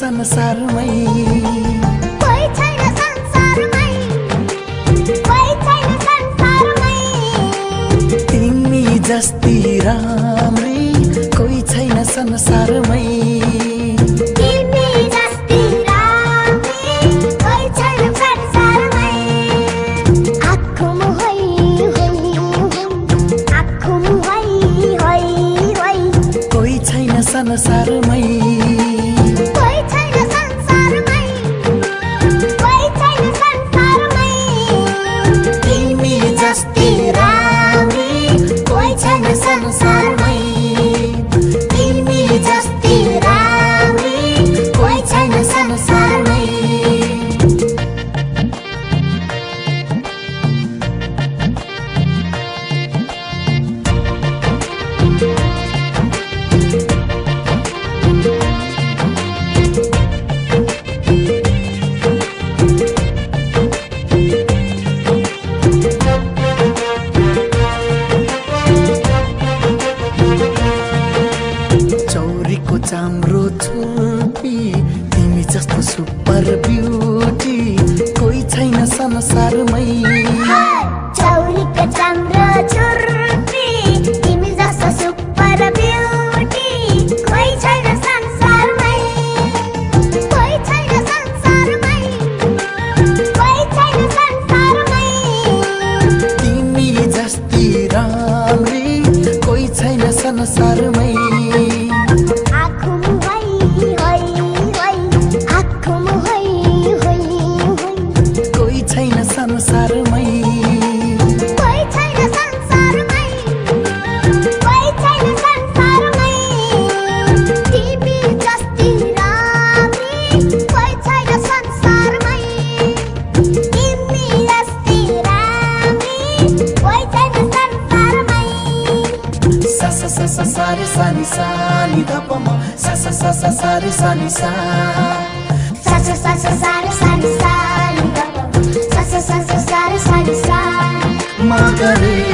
संसारमै कोही छैन संसारमै कोही छैन संसारमै तिमी जस्ती राम्री कोही छैन संसारमै तिमी जस्ती राम्री कोही छैन संसारमै आँखुम होइ होइ होइ आँखुम होइ होइ होइ कोही छैन संसारमै चाम्रो छुपी तिमी जस्तो सुपर ब्युटी कोही छैन संसारमै चौरीको चाम्रो छुपी तिमी जस्तो सुपर ब्युटी कोही छैन संसारमै कोही छैन संसारमै कोही छैन संसारमै तिमी जस्ती राम्री कोही छैन संसारमै संसारमै कोही छैन संसारमै कोही छैन संसारमै तिमी जस्ती राम्री कोही छैन संसारमै तिमी जस्ती राम्री कोही छैन संसारमै सा सा सा सा सारे सानी सानी धपमा सा सा सा सा सारे सानी सा सा सा सा सा सारे सानी सानी धपमा सा सा सा सा सारे सानी सा मगरे